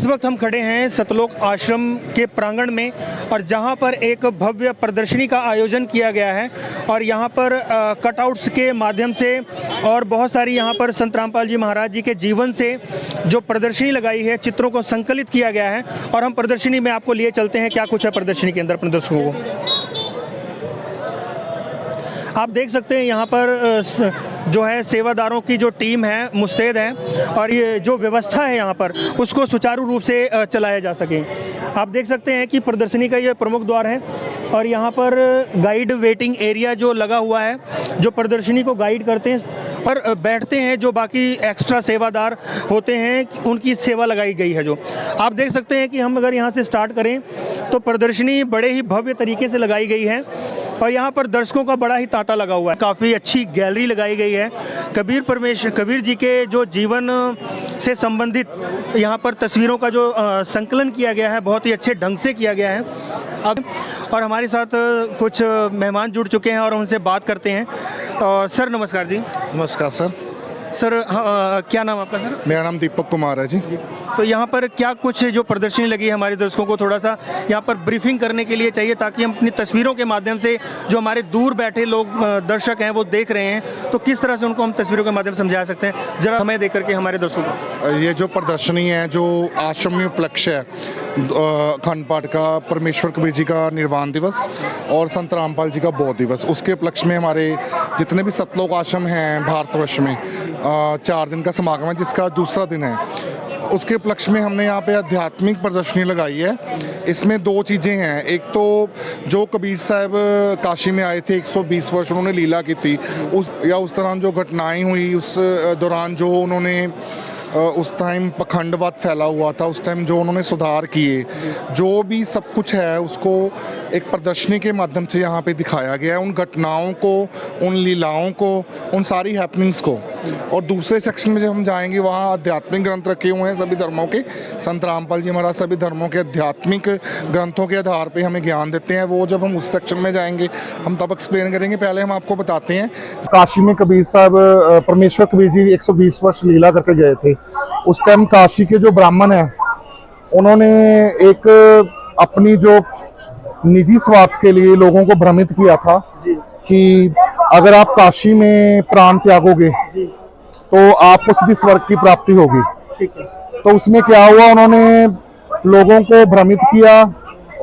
इस वक्त हम खड़े हैं सतलोक आश्रम के प्रांगण में और जहां पर एक भव्य प्रदर्शनी का आयोजन किया गया है और यहां पर कटआउट्स के माध्यम से और बहुत सारी यहां पर संत रामपाल जी महाराज जी के जीवन से जो प्रदर्शनी लगाई है, चित्रों को संकलित किया गया है और हम प्रदर्शनी में आपको लिए चलते हैं क्या कुछ है प्रदर्शनी के अंदर अपने दर्शकों को। आप देख सकते हैं यहाँ पर जो है सेवादारों की जो टीम है मुस्तैद है और ये जो व्यवस्था है यहाँ पर उसको सुचारू रूप से चलाया जा सके। आप देख सकते हैं कि प्रदर्शनी का ये प्रमुख द्वार है और यहाँ पर गाइड वेटिंग एरिया जो लगा हुआ है, जो प्रदर्शनी को गाइड करते हैं और बैठते हैं जो बाकी एक्स्ट्रा सेवादार होते हैं उनकी सेवा लगाई गई है। जो आप देख सकते हैं कि हम अगर यहाँ से स्टार्ट करें तो प्रदर्शनी बड़े ही भव्य तरीके से लगाई गई है और यहाँ पर दर्शकों का बड़ा ही तांता लगा हुआ है। काफ़ी अच्छी गैलरी लगाई गई है। कबीर जी के जो जीवन से संबंधित यहाँ पर तस्वीरों का जो संकलन किया गया है बहुत ही अच्छे ढंग से किया गया है। अब और हमारे साथ कुछ मेहमान जुड़ चुके हैं और उनसे बात करते हैं। सर नमस्कार जी। नमस्कार सर। सर क्या नाम आपका सर? मेरा नाम दीपक कुमार है जी। तो यहाँ पर क्या कुछ जो प्रदर्शनी लगी है हमारे दर्शकों को थोड़ा सा यहाँ पर ब्रीफिंग करने के लिए चाहिए ताकि हम अपनी तस्वीरों के माध्यम से जो हमारे दूर बैठे लोग दर्शक हैं वो देख रहे हैं तो किस तरह से उनको हम तस्वीरों के माध्यम से समझा सकते हैं, जरा हमें देख करके हमारे दर्शकों को। ये जो प्रदर्शनी है जो आश्रम में उपलक्ष्य है अखंड पाठ का, परमेश्वर कबीर जी का निर्वाण दिवस और संत रामपाल जी का बौद्ध दिवस, उसके उपलक्ष्य में हमारे जितने भी सतलोक आश्रम हैं भारतवर्ष में 4 दिन का समागम है जिसका दूसरा दिन है। उसके उपलक्ष्य में हमने यहाँ पे आध्यात्मिक प्रदर्शनी लगाई है। इसमें 2 चीज़ें हैं। एक तो जो कबीर साहब काशी में आए थे 120 वर्ष उन्होंने लीला की थी उस दौरान जो घटनाएं हुई उस दौरान जो उन्होंने उस टाइम पखंडवाद फैला हुआ था, उस टाइम जो उन्होंने सुधार किए, जो भी सब कुछ है उसको एक प्रदर्शनी के माध्यम से यहाँ पे दिखाया गया है। उन घटनाओं को, उन लीलाओं को, उन सारी हैपनिंग्स को। और दूसरे सेक्शन में जब हम जाएंगे वहाँ आध्यात्मिक ग्रंथ रखे हुए हैं सभी धर्मों के। संत रामपाल जी महाराज सभी धर्मों के आध्यात्मिक ग्रंथों के आधार पर हमें ज्ञान देते हैं। वो जब हम उस सेक्शन में जाएंगे हम तब एक्सप्लेन करेंगे। पहले हम आपको बताते हैं काशी में कबीर साहब परमेश्वर कबीर जी 120 वर्ष लीला करके गए थे। उस टाइम काशी के जो ब्राह्मण हैं उन्होंने एक अपनी जो निजी स्वार्थ के लिए लोगों को भ्रमित किया था कि अगर आप काशी में प्राण त्यागोगे तो आपको सीधी स्वर्ग की प्राप्ति होगी। तो उसमें क्या हुआ, उन्होंने लोगों को भ्रमित किया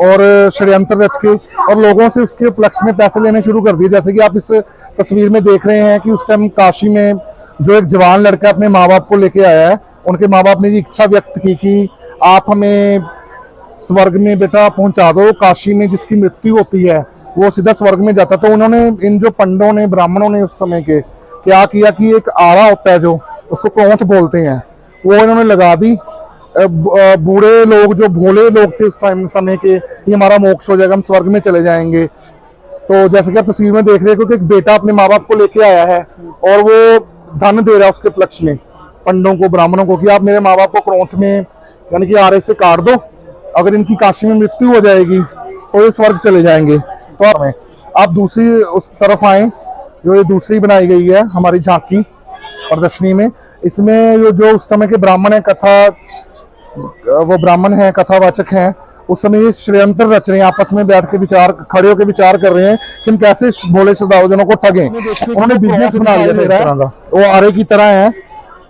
और षड्यंत्र रच के और लोगों से उसके उपलक्ष्य में पैसे लेने शुरू कर दिए। जैसे कि आप इस तस्वीर में देख रहे हैं कि उस टाइम काशी में जो एक जवान लड़का अपने माँ बाप को लेके आया है, उनके माँ बाप ने ये इच्छा व्यक्त की कि आप हमें स्वर्ग में बेटा पहुंचा दो। काशी में जिसकी मृत्यु होती है वो सीधा स्वर्ग में जाता। तो उन्होंने इन जो पंडों ने ब्राह्मणों ने उस समय के क्या किया कि एक आरा होता है जो उसको क्रोंथ बोलते हैं, वो इन्होंने लगा दी। बूढ़े लोग जो भोले लोग थे उस टाइम समय के कि हमारा मोक्ष हो जाएगा, हम स्वर्ग में चले जाएंगे। तो जैसे कि आप तस्वीर में देख रहे हैं क्योंकि एक बेटा अपने माँ बाप को लेके आया है और वो धन दे रहा है उसके उपलक्ष्य में पंडों को, ब्राह्मणों को कि आप मेरे माँ बाप को क्रोंथ में यानी कि आरे से काट दो, अगर इनकी काशी में मृत्यु हो जाएगी तो ये स्वर्ग चले जाएंगे। तो हमें आप दूसरी उस तरफ आए, जो ये दूसरी बनाई गई है हमारी झांकी प्रदर्शनी में। इसमें जो उस समय के ब्राह्मण है वो ब्राह्मण है कथावाचक हैं, उस समय ये षड्यंत्र रच रहे हैं, आपस में बैठ के खड़े होकर विचार कर रहे हैं कि हम कैसे भोले श्रद्धालुजनों को ठगें। उन्होंने बिजनेस बना लिया था एक तरह का, वो आरे की तरह है,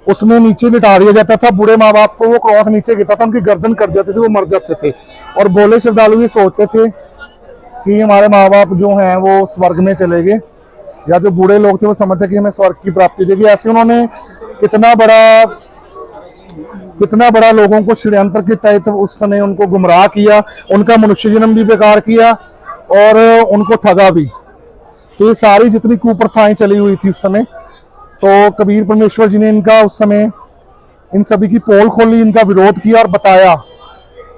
उसमें नीचे लिटा दिया जाता था बूढ़े माँ बाप को, वो क्रोध नीचे गिरता था, उनकी गर्दन कट जाती थी, वो मर जाते थे। और भोले श्रद्धालु ये सोचते थे कि हमारे माँ बाप जो हैं वो स्वर्ग में चले गए, या जो बूढ़े लोग थे वो समझते कि हमें स्वर्ग की प्राप्ति हो जाएगी। ऐसे उन्होंने कितना बड़ा लोगों को षड्यंत्र के तहत उस समय उनको गुमराह किया, उनका मनुष्य जन्म भी बेकार किया और उनको ठगा भी। तो ये सारी जितनी कुप्रथाएं चली हुई थी उस समय, तो कबीर परमेश्वर जी ने इनका उस समय इन सभी की पोल खोली, इनका विरोध किया और बताया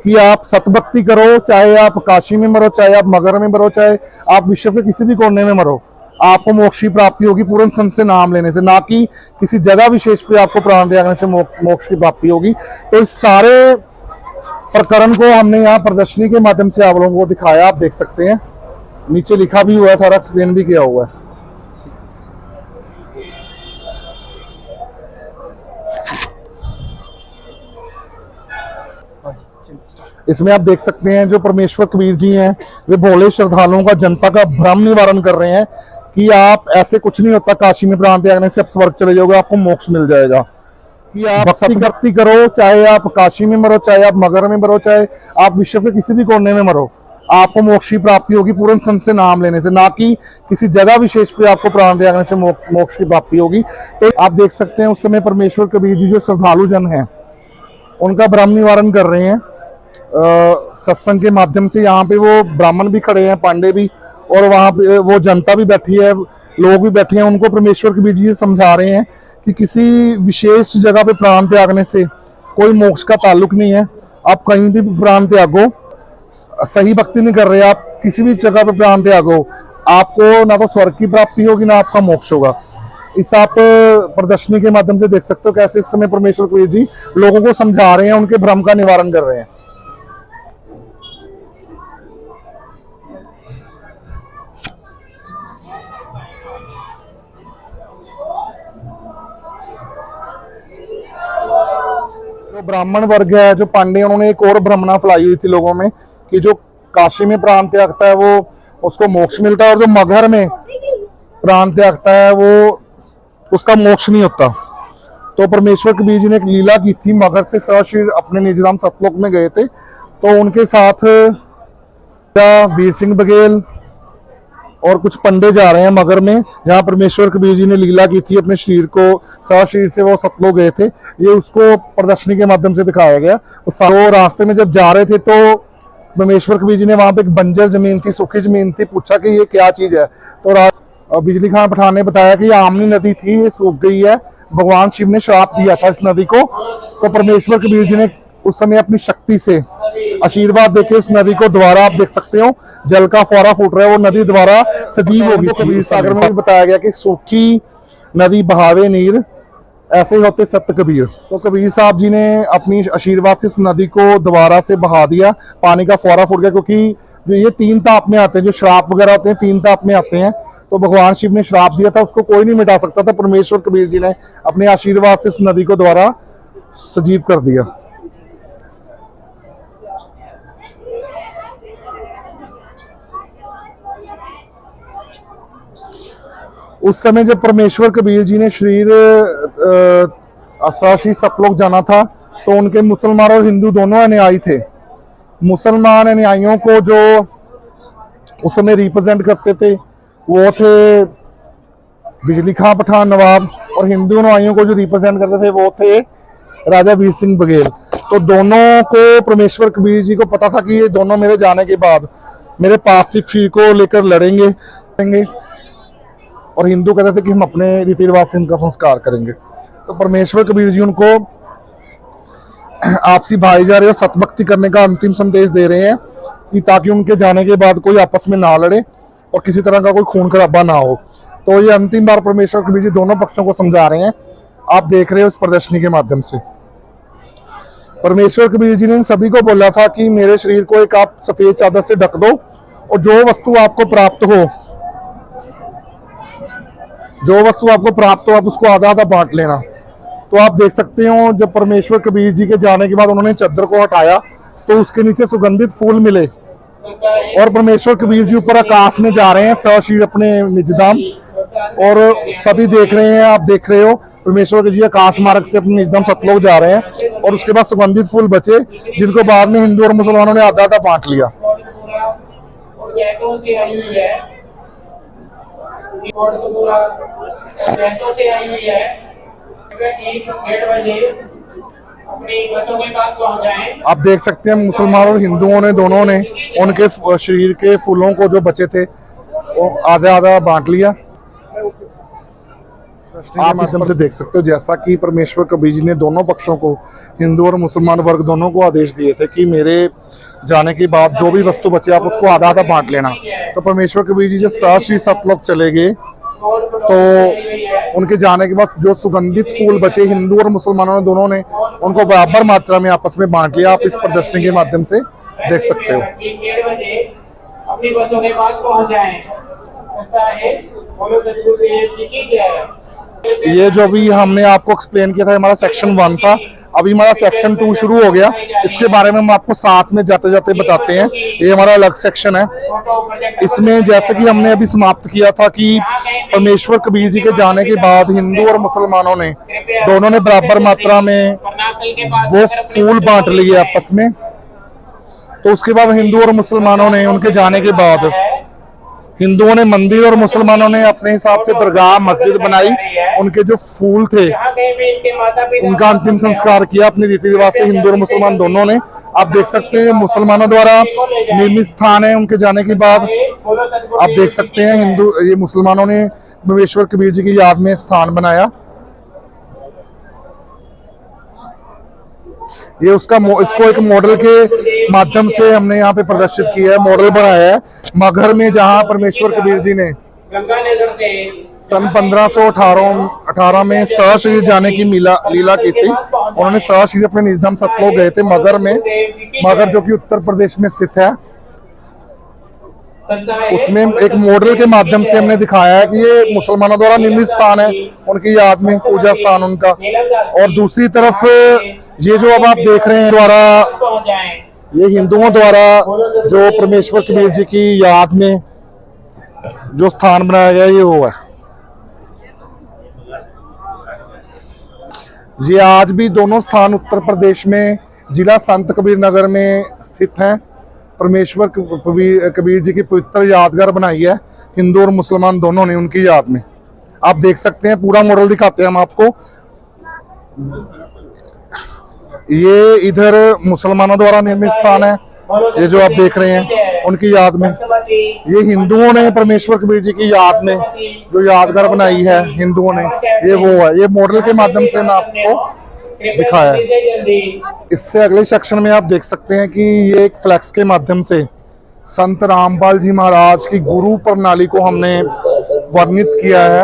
कि आप सतभक्ति करो, चाहे आप काशी में मरो, चाहे आप मगध में मरो, चाहे आप विश्व के किसी भी कोने में मरो, आपको मोक्ष की प्राप्ति होगी पूर्ण संत से नाम लेने से, ना कि किसी जगह विशेष पे आपको प्राण त्यागने से मोक्ष की प्राप्ति होगी। तो इस सारे प्रकरण को हमने यहाँ प्रदर्शनी के माध्यम से आप लोगों को दिखाया। आप देख सकते हैं नीचे लिखा भी हुआ है, सारा एक्सप्लेन भी किया हुआ है। इसमें आप देख सकते हैं जो परमेश्वर कबीर जी हैं वे भोले श्रद्धालुओं का, जनता का भ्रम निवारण कर रहे हैं कि आप ऐसे कुछ नहीं होता, काशी में प्राण त्यागने से आप स्वर्ग चले जाओगे, आपको मोक्ष मिल जाएगा। कि आप भक्ति करो, चाहे आप काशी में मरो, चाहे आप मगर में मरो, चाहे आप विश्व के किसी भी कोने में मरो, आपको मोक्ष की प्राप्ति होगी पूर्ण संत से नाम लेने से, ना कि किसी जगह विशेष पे आपको प्राण त्यागने से मोक्ष की प्राप्ति होगी। तो आप देख सकते हैं उस समय परमेश्वर कबीर जी जो श्रद्धालु जन हैं उनका भ्रम निवारण कर रहे हैं सत्संग के माध्यम से। यहाँ पे वो ब्राह्मण भी खड़े हैं, पांडे भी, और वहाँ पे वो जनता भी बैठी है, लोग भी बैठे हैं, उनको परमेश्वर कबीर जी समझा रहे हैं कि किसी विशेष जगह पे प्राण त्यागने से कोई मोक्ष का ताल्लुक नहीं है। आप कहीं भी प्राण त्यागो, सही भक्ति नहीं कर रहे, आप किसी भी जगह पे प्राण त्यागो, आपको ना तो स्वर्ग की प्राप्ति होगी ना आपका मोक्ष होगा। इस आप प्रदर्शनी के माध्यम से देख सकते हो कैसे इस समय परमेश्वर कबीर जी लोगों को समझा रहे हैं, उनके भ्रम का निवारण कर रहे हैं। जो ब्राह्मण वर्ग है, जो पांडे, उन्होंने एक और भ्रमणा फैलाई हुई थी लोगों में कि जो काशी में प्राण त्यागता है वो उसको मोक्ष मिलता है, और जो मगहर में प्राण त्यागता है वो उसका मोक्ष नहीं होता। तो परमेश्वर कबीर जी ने एक लीला की थी, मगहर से सशरीर अपने निजधाम सतलोक में गए थे, तो उनके साथ वीर सिंह बघेल और कुछ पंडे जा रहे हैं मगहर में, जहाँ परमेश्वर कबीर जी ने लीला की थी, अपने शरीर को सशरीर से वो सतलोक गए थे। ये उसको प्रदर्शनी के माध्यम से दिखाया गया। तो रास्ते में जब जा रहे थे तो परमेश्वर कबीर जी ने वहां पे एक बंजर जमीन थी, सूखी जमीन थी, पूछा कि ये क्या चीज है। तो बिजली खान पठान ने बताया कि ये आमनी नदी थी, ये सूख गई है, भगवान शिव ने श्राप दिया था इस नदी को। तो परमेश्वर कबीर जी ने उस समय अपनी शक्ति से आशीर्वाद देके उस नदी को दोबारा, आप देख सकते हो जल का फौरा फूट रहा है, वो नदी दोबारा सजीव हो गई। कबीर सागर में भी बताया गया कि सूखी नदी बहावे नीर, ऐसे ही होते सत्य कबीर। तो कबीर साहब जी ने अपनी आशीर्वाद से उस नदी को दोबारा से बहा दिया, पानी का फौरा फूट गया। क्योंकि जो ये तीन ताप में आते हैं, जो श्राप वगैरह होते हैं तीन ताप में आते हैं, तो भगवान शिव ने श्राप दिया था, उसको कोई नहीं मिटा सकता था। परमेश्वर कबीर जी ने अपने आशीर्वाद से उस नदी को दोबारा सजीव कर दिया। उस समय जब परमेश्वर कबीर जी ने शरीर सशरीर सतलोक जाना था, तो उनके मुसलमान और हिंदू दोनों अनुयायी थे। मुसलमान अनुयायियों को जो उस समय रिप्रेजेंट करते थे वो थे बिजली खां पठान नवाब, और हिंदू अनुयायियों को जो रिप्रेजेंट करते थे वो थे राजा वीर सिंह बघेल। तो दोनों को परमेश्वर कबीर जी को पता था कि ये दोनों मेरे जाने के बाद मेरे पार्थिव शरीर को लेकर लड़ेंगे, और हिंदू कहते थे कि हम अपने रीति रिवाज से इनका संस्कार करेंगे। तो परमेश्वर कबीर जी उनको आपसी भाईचारे और सतभक्ति करने का अंतिम संदेश दे रहे हैं कि ताकि उनके जाने के बाद कोई आपस में ना लड़े और किसी तरह का कोई खून खराबा ना हो। तो ये अंतिम बार परमेश्वर कबीर जी दोनों पक्षों को समझा रहे हैं, आप देख रहे हो इस प्रदर्शनी के माध्यम से। परमेश्वर कबीर जी ने सभी को बोला था कि मेरे शरीर को एक आप सफेद चादर से ढक दो, और जो वस्तु आपको प्राप्त हो आप उसको आधा आधा बांट लेना। तो आप देख सकते हो जब परमेश्वर कबीर जी के जाने के बाद उन्होंने चादर को हटाया तो उसके नीचे सुगंधित फूल मिले, और परमेश्वर कबीर जी ऊपर आकाश में जा रहे हैं सशरीर अपने निजधाम, और सभी देख रहे हैं, आप देख रहे हो परमेश्वर जी आकाश मार्ग से अपने निजधाम सतलोक जा रहे हैं। और उसके बाद सुगंधित फूल बचे जिनको बाद में हिंदू और मुसलमानों ने आधा आधा बांट लिया। आप देख सकते हैं मुसलमान और हिंदुओं ने दोनों ने उनके शरीर के फूलों को जो बचे थे वो आधा आधा बांट लिया। आप माध्यम से देख सकते हो जैसा कि परमेश्वर कबीर जी ने दोनों पक्षों को, हिंदू और मुसलमान वर्ग दोनों को आदेश दिए थे कि मेरे जाने के बाद जो भी वस्तु बचे आप उसको आधा आधा बांट लेना। तो परमेश्वर कबीर जी जब सशरीर सतलोक चले गए तो उनके जाने के बाद जो सुगंधित फूल बचे हिंदू और मुसलमानों ने दोनों ने उनको बराबर मात्रा में आपस में बांट लिया। आप इस प्रदर्शनी के माध्यम से देख सकते हो। ये जो भी हमने आपको एक्सप्लेन किया था हमारा सेक्शन 1 था। अभी हमारा सेक्शन 2 शुरू हो गया, इसके बारे में हम आपको साथ में जाते जाते बताते हैं। ये हमारा अलग सेक्शन है। इसमें जैसे कि हमने अभी समाप्त किया था कि परमेश्वर कबीर जी के जाने के बाद हिंदू और मुसलमानों ने दोनों ने बराबर मात्रा में वो फूल बांट लिए आपस में। तो उसके बाद हिंदू और मुसलमानों ने उनके जाने के बाद हिंदुओं ने मंदिर और मुसलमानों ने अपने हिसाब से दरगाह मस्जिद बनाई, उनके जो फूल थे उनका अंतिम संस्कार किया अपने रीति रिवाज से, हिंदू और मुसलमान दोनों ने। आप देख सकते हैं मुसलमानों द्वारा निर्मित स्थान है उनके जाने के बाद। आप देख सकते हैं ये मुसलमानों ने परमेश्वर कबीर जी की याद में स्थान बनाया। ये इसको एक मॉडल के माध्यम से हमने यहाँ पे प्रदर्शित किया है, मॉडल बनाया है मगहर में, जहाँ परमेश्वर कबीर जी ने सन 1518 में सहश्री जाने की लीला की थी। उन्होंने सहश्री अपने निजधाम सतलोक गए थे मगहर में, मगहर जो कि उत्तर प्रदेश में स्थित है। उसमें एक मॉडल के माध्यम से हमने दिखाया है कि ये मुसलमानों द्वारा निर्मित स्थान है उनकी याद में, पूजा स्थान उनका। और दूसरी तरफ ये जो अब आप देख रहे हैं द्वारा, ये हिंदुओं द्वारा जो परमेश्वर कबीर जी की याद में जो स्थान बनाया गया ये वो है। ये आज भी दोनों स्थान उत्तर प्रदेश में जिला संत कबीर नगर में स्थित हैं। परमेश्वर कबीर जी की पवित्र यादगार बनाई है हिंदू और मुसलमान दोनों ने उनकी याद में। आप देख सकते हैं, पूरा मॉडल दिखाते हैं हम आपको। ये इधर मुसलमानों द्वारा निर्मित स्थान है, ये जो आप देख रहे हैं उनकी याद में। ये हिंदुओं ने परमेश्वर कबीर जी की याद में जो यादगार बनाई है हिंदुओं ने, ये वो है। ये मॉडल के माध्यम से मैं आपको दिखाया है। इससे अगले सेक्शन में आप देख सकते हैं कि ये एक फ्लैक्स के माध्यम से संत रामपाल जी महाराज की गुरु प्रणाली को हमने वर्णित किया है।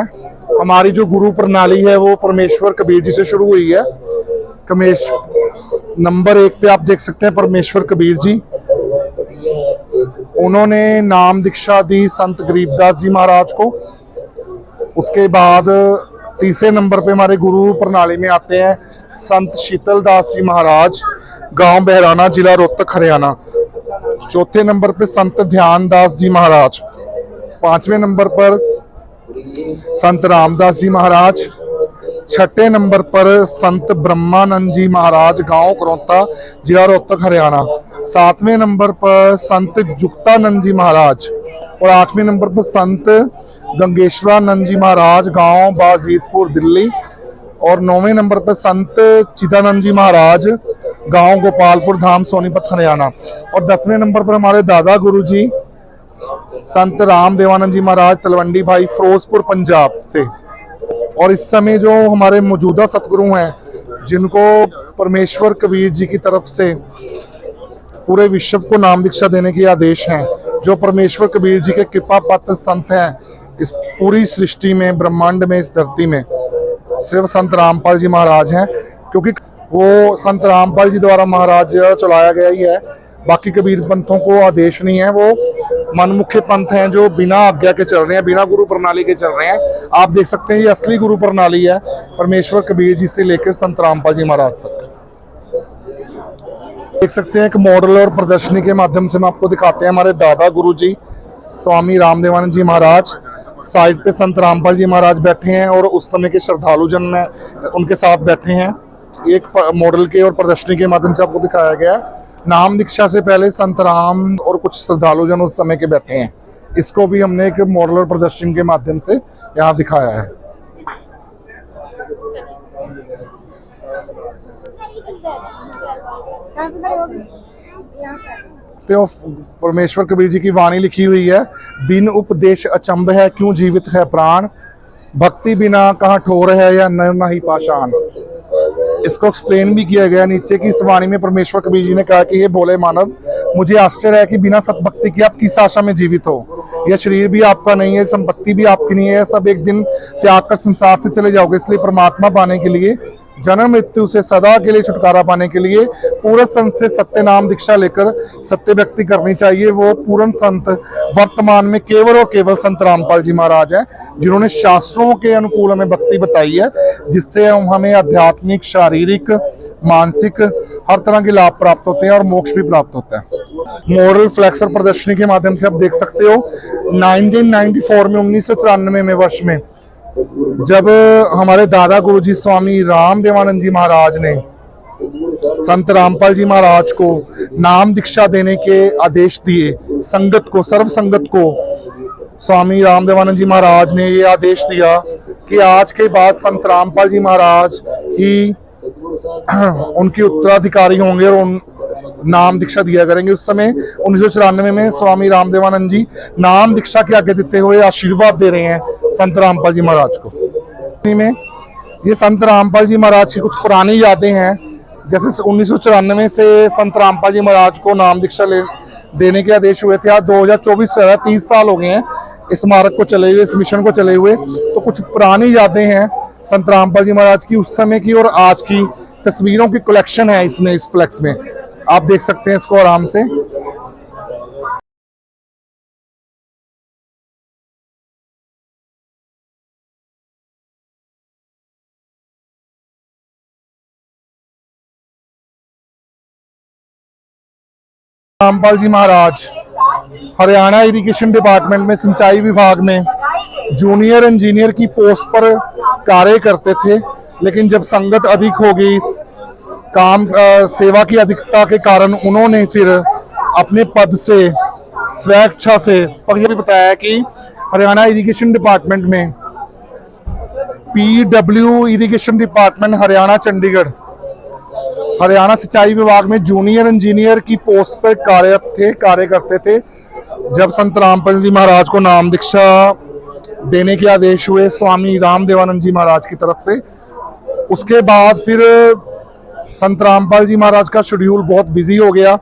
हमारी जो गुरु प्रणाली है वो परमेश्वर कबीर जी से शुरू हुई है। नंबर 1 पे आप देख सकते हैं परमेश्वर कबीर जी, उन्होंने नाम दीक्षा दी संत गरीबदास जी महाराज को। उसके बाद तीसरे नंबर पे हमारे गुरु प्रणाली में आते हैं संत शीतल दास जी महाराज, गांव बहराना, जिला रोहतक, हरियाणा। चौथे नंबर पे संत ध्यान दास जी महाराज। पांचवें नंबर पर संत रामदास जी महाराज। छठे नंबर पर संत ब्रह्मानंद जी महाराज, गांव करौता, जिला रोहतक, हरियाणा। सातवें नंबर पर संत जुक्तानंद जी महाराज और आठवें नंबर पर संत गंगेश्वरानंद जी महाराज, गांव बाजीतपुर, दिल्ली। और 9वें नंबर पर संत चिदानंद जी महाराज, गांव गोपालपुर धाम, सोनीपत, हरियाणा। और 10वें नंबर पर हमारे दादा गुरु जी संत राम देवानंद जी महाराज, तलवंडी भाई, फिरोजपुर, पंजाब से। और इस समय जो हमारे मौजूदा सतगुरु हैं जिनको परमेश्वर कबीर जी की तरफ से पूरे विश्व को नाम दीक्षा देने के आदेश हैं, जो परमेश्वर कबीर जी के कृपा पात्र संत हैं इस पूरी सृष्टि में, ब्रह्मांड में, इस धरती में, सिर्फ संत रामपाल जी महाराज हैं। क्योंकि वो संत रामपाल जी द्वारा महाराज चलाया गया ही है, बाकी कबीर पंथों को आदेश नहीं है। वो मनमुख्य पंथ हैं जो बिना आज्ञा के चल रहे हैं, बिना गुरु प्रणाली के चल रहे हैं। आप देख सकते हैं ये असली गुरु प्रणाली है परमेश्वर कबीर जी से लेकर संत रामपाल जी महाराज तक। देख सकते हैं एक मॉडल और प्रदर्शनी के माध्यम से हम आपको दिखाते हैं हमारे दादा गुरु जी स्वामी रामदेवानंद जी महाराज। साइड पे संत रामपाल जी महाराज बैठे हैं और उस समय के श्रद्धालु जन उनके साथ बैठे हैं। एक मॉडल के और प्रदर्शनी के माध्यम से आपको दिखाया गया। नाम दीक्षा से पहले संत राम और कुछ श्रद्धालु जन उस समय के बैठे हैं। इसको भी हमने एक मॉडल और प्रदर्शनी के माध्यम से यहाँ दिखाया है। तो परमेश्वर कबीर जी की वाणी लिखी हुई है, बिन उपदेश अचंभ है, क्यों जीवित है प्राण, भक्ति बिना कहाँ ठोर है या नर नहीं पाषाण। इसको एक्सप्लेन भी किया गया नीचे की इस वाणी में परमेश्वर कबीर जी ने कहा कि ये भोले मानव, मुझे आश्चर्य है कि बिना सतभक्ति के आप किस आशा में जीवित हो। यह शरीर भी आपका नहीं है, संपत्ति भी आपकी नहीं है, सब एक दिन त्याग कर संसार से चले जाओगे। इसलिए परमात्मा पाने के लिए, जन्म मृत्यु से सदा के लिए छुटकारा पाने के लिए पूर्ण संत से सत्य नाम दीक्षा लेकर सत्य व्यक्ति करनी चाहिए। वो पूर्ण संत वर्तमान में केवल और केवल संत रामपाल जी महाराज हैं, जिन्होंने शास्त्रों के अनुकूल हमें भक्ति बताई है, जिससे हमें आध्यात्मिक, शारीरिक, मानसिक हर तरह के लाभ प्राप्त होते हैं और मोक्ष भी प्राप्त होता है। मॉडल फ्लैक्स और प्रदर्शनी के माध्यम से आप देख सकते हो 1994 में 1994 में वर्ष में जब हमारे दादा गुरुजी स्वामी राम देवानंद जी महाराज ने संत रामपाल जी महाराज को नाम दीक्षा देने के आदेश दिए, संगत को, सर्व संगत को स्वामी राम देवानंद जी महाराज ने ये आदेश दिया कि आज के बाद संत रामपाल जी महाराज ही उनके उत्तराधिकारी होंगे और उन नाम दीक्षा दिया करेंगे। उस समय 1994 में स्वामी राम देवानंद जी नाम दीक्षा के आगे देते हुए आशीर्वाद दे रहे हैं संत रामपाल जी महाराज को। में ये संत रामपाल जी महाराज की कुछ पुरानी यादें हैं, जैसे 1994 से संत रामपाल जी महाराज को नाम दीक्षा देने के आदेश हुए थे। आज 2024 से 30 साल हो गए हैं इस स्मारक को चले हुए, इस मिशन को चले हुए। तो कुछ पुरानी यादें हैं संत रामपाल जी महाराज की, उस समय की और आज की तस्वीरों की कलेक्शन है इसमें, इस फ्लेक्स में आप देख सकते हैं इसको आराम से। रामपाल जी महाराज हरियाणा इरिगेशन डिपार्टमेंट में सिंचाई विभाग में जूनियर इंजीनियर की पोस्ट पर कार्य करते थे, लेकिन जब संगत अधिक हो गई, काम सेवा की अधिकता के कारण उन्होंने फिर अपने पद से स्वेच्छा से, पर यह भी बताया कि हरियाणा इरिगेशन डिपार्टमेंट में PW irrigation department Haryana Chandigarh, Haryana सिंचाई विभाग में जूनियर इंजीनियर की पोस्ट पर कार्य करते थे। जब संत रामपाल जी महाराज को नाम दीक्षा देने के आदेश हुए स्वामी राम देवानंद जी महाराज की तरफ से, उसके बाद फिर संत रामपाल जी महाराज का शेड्यूल बहुत बिजी हो गया।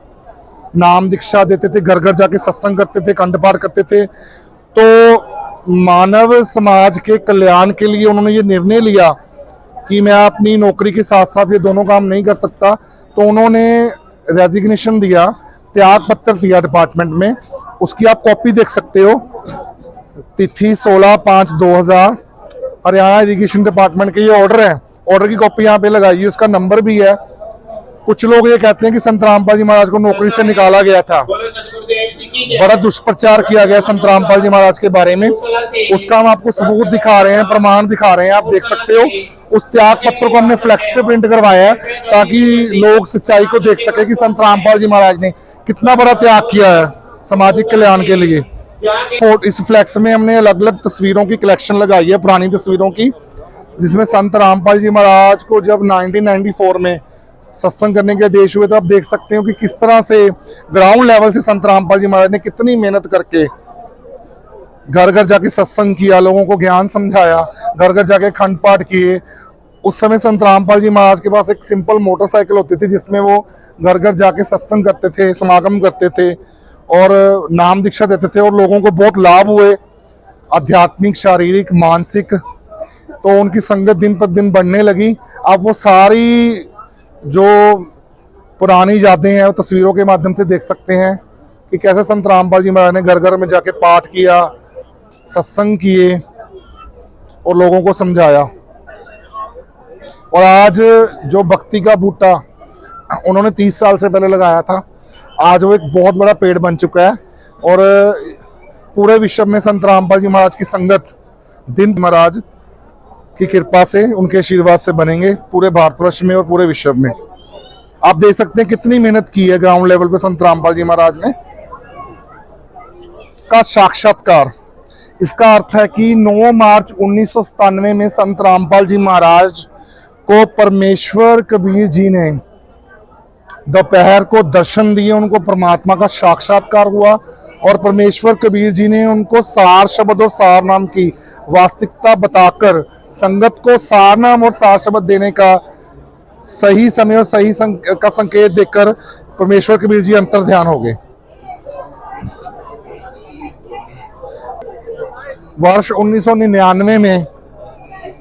नाम दीक्षा देते थे, घर घर जाके सत्संग करते थे, कंठ पाठ करते थे। तो मानव समाज के कल्याण के लिए उन्होंने ये निर्णय लिया कि मैं अपनी नौकरी के साथ साथ ये दोनों काम नहीं कर सकता। तो उन्होंने रेजिग्नेशन दिया, त्याग पत्र दिया डिपार्टमेंट में। उसकी आप कॉपी देख सकते हो, तिथि 16/5/2000, हरियाणा इरिगेशन डिपार्टमेंट के ये ऑर्डर है। ऑर्डर की कॉपी यहाँ पे लगाई है, उसका नंबर भी है। कुछ लोग ये कहते हैं कि संत रामपाल जी महाराज को नौकरी से निकाला गया था, बड़ा दुष्प्रचार किया गया संत रामपाल जी महाराज के बारे में। उसका हम आपको सबूत दिखा रहे हैं, प्रमाण दिखा रहे हैं, आप देख सकते हो। उस त्याग पत्र को हमने फ्लैक्स पे प्रिंट करवाया है ताकि लोग सच्चाई को देख सके कि संत रामपाल जी महाराज ने कितना बड़ा त्याग किया है सामाजिक कल्याण के लिए। इस फ्लैक्स में हमने अलग अलग तस्वीरों की कलेक्शन लगाई है, पुरानी तस्वीरों की, जिसमें संत रामपाल जी महाराज को जब 1994 में सत्संग करने के आदेश हुए, तो आप देख सकते हो कि किस तरह से ग्राउंड लेवल से संत रामपाल जी महाराज ने कितनी मेहनत करके घर घर जाके सत्संग किया, लोगों को ज्ञान समझाया, घर घर जाके खंड पाठ किए। उस समय संत रामपाल जी महाराज के पास एक सिंपल मोटरसाइकिल होती थी जिसमें वो घर घर जाके सत्संग करते थे, समागम करते थे और नाम दीक्षा देते थे, और लोगों को बहुत लाभ हुए, आध्यात्मिक, शारीरिक, मानसिक। तो उनकी संगत दिन पर दिन बढ़ने लगी। अब वो सारी जो पुरानी यादें हैं वो तस्वीरों के माध्यम से देख सकते हैं कि कैसे संत रामपाल जी महाराज ने घर घर में जाके पाठ किया, सत्संग किए और लोगों को समझाया। और आज जो भक्ति का बूटा उन्होंने 30 साल से पहले लगाया था, आज वो एक बहुत बड़ा पेड़ बन चुका है। और पूरे विश्व में संत रामपाल जी महाराज की संगत दिन महाराज की कृपा से, उनके आशीर्वाद से बनेंगे पूरे भारतवर्ष में और पूरे विश्व में। आप देख सकते हैं कितनी मेहनत की है ग्राउंड लेवल पे संत रामपाल जी महाराज ने। का साक्षात्कार, इसका अर्थ है कि 9 मार्च 1997 में संत रामपाल जी महाराज को परमेश्वर कबीर जी ने दोपहर को दर्शन दिए, उनको परमात्मा का साक्षात्कार हुआ और परमेश्वर कबीर जी ने उनको सार शब्द और सार नाम की वास्तविकता बताकर संगत को सार नाम और सार शब्द देने का सही समय और सही का संकेत देकर परमेश्वर कबीर जी अंतर ध्यान हो गए। वर्ष 1999 में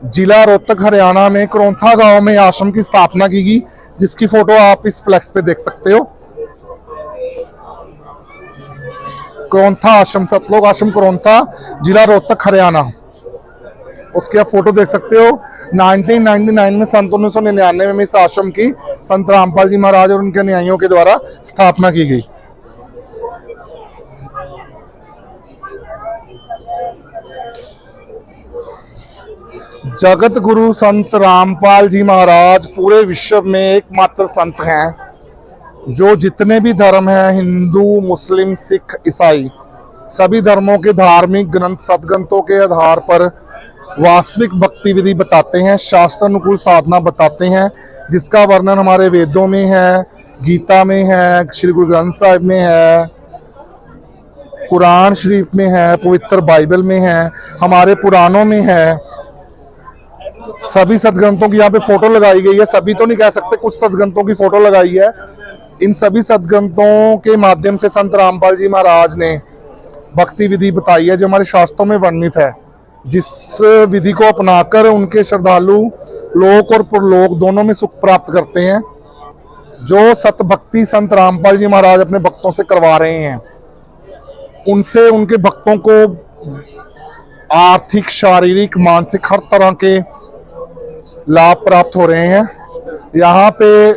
जिला रोहतक हरियाणा में करौंथा गांव में आश्रम की स्थापना की गई, जिसकी फोटो आप इस फ्लैक्स पे देख सकते हो। करौंथा आश्रम, सतलोक आश्रम करौंथा, जिला रोहतक हरियाणा। उसकी आप फोटो देख सकते हो। 1999 में, सन 1999 में इस आश्रम की संत रामपाल जी महाराज और उनके अनुयायियों के द्वारा स्थापना की गई। जगत गुरु संत रामपाल जी महाराज पूरे विश्व में एकमात्र संत हैं जो जितने भी धर्म हैं, हिंदू, मुस्लिम, सिख, ईसाई, सभी धर्मों के धार्मिक ग्रंथ, सदग्रंथों के आधार पर वास्तविक भक्ति विधि बताते हैं, शास्त्रानुकूल साधना बताते हैं, जिसका वर्णन हमारे वेदों में है, गीता में है, श्री गुरु ग्रंथ साहिब में है, कुरान शरीफ में है, पवित्र बाइबल में है, हमारे पुराणों में है। सभी सदग्रंथों की यहाँ पे फोटो लगाई गई है। सभी तो नहीं कह सकते, कुछ सदग्रंथों की फोटो लगाई है। इन सभी सदग्रंथों के माध्यम से संत रामपाल जी महाराज ने भक्ति विधि बताई है जो हमारे शास्त्रों में वर्णित है, जिस विधि को अपनाकर उनके श्रद्धालु लोक और परलोक दोनों में सुख प्राप्त करते हैं। जो सत भक्ति संत रामपाल जी महाराज अपने भक्तों से करवा रहे हैं, उनसे उनके भक्तों को आर्थिक, शारीरिक, मानसिक हर तरह के लाभ प्राप्त हो रहे हैं। यहाँ पे